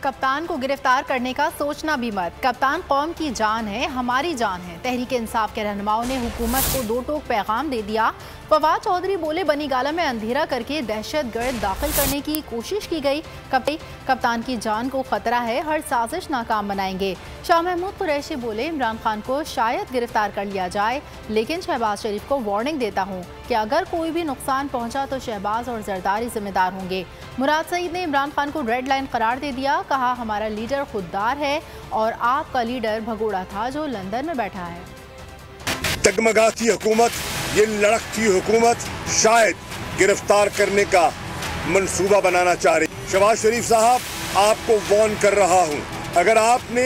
कप्तान को गिरफ्तार करने का सोचना भी मत। कप्तान कौम की जान है, हमारी जान है। तहरीक इंसाफ के रहनुमाओं ने हुकूमत को दो टोक पैगाम दे दिया। फवाद चौधरी बोले, बनीगाला में अंधेरा करके दहशतगर्द दाखिल करने की कोशिश की गई। कप्तान की जान को खतरा है, हर साजिश नाकाम बनाएंगे। शाह महमूद कुरैशी बोले, इमरान खान को शायद गिरफ्तार कर लिया जाए, लेकिन शहबाज शरीफ को वार्निंग देता हूँ कि अगर कोई भी नुकसान पहुँचा तो शहबाज और जरदारी जिम्मेदार होंगे। मुराद सईद ने इमरान खान को रेड लाइन करार दे दिया। कहा, हमारा लीडर खुददार है और आपका लीडर भगोड़ा था जो लंदन में बैठा है। डगमगाती हुकूमत, ये लड़कती हुकूमत शायद गिरफ्तार करने का मंसूबा बनाना चाह रही। शहबाज शरीफ साहब, आपको वार्न कर रहा हूँ, अगर आपने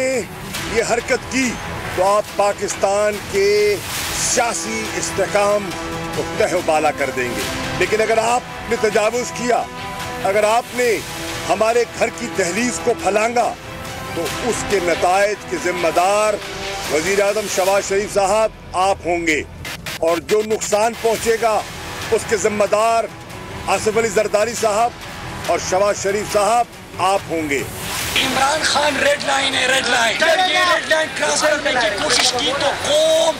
ये हरकत की तो आप पाकिस्तान के सियासी इस्तेहकाम को तहबाला कर देंगे। लेकिन अगर आपने तजावुज़ किया, अगर आपने हमारे घर की दहलीज को फलांगा, तो उसके नतायज के जिम्मेदार वज़ीर आज़म शहबाज शरीफ साहब आप होंगे, और जो नुकसान पहुंचेगा उसके जिम्मेदार आसिफ अली जरदारी साहब और शहबाज शरीफ साहब आप होंगे। इमरान खान रेड लाइन है, रेड लाइन। अगर ये रेड लाइन क्रॉस करने की कोशिश की तो कौम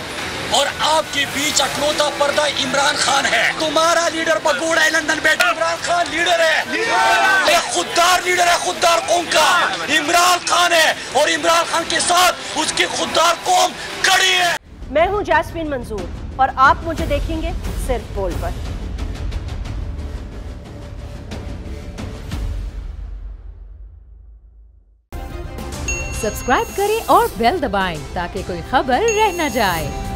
और आपके बीच अखनौता पर्दा इमरान खान है। तुम्हारा लीडर भगोड़ा है लंदन बैठा। इमरान खान लीडर है, खुददार लीडर है, खुददार कौम का इमरान खान है, और इमरान खान के साथ उसकी खुददार कौम खड़ी है। मैं हूँ जैस्मीन मंजूर और आप मुझे देखेंगे सिर्फ बोल पर। सब्सक्राइब करें और बेल दबाएं ताकि कोई खबर रह न जाए।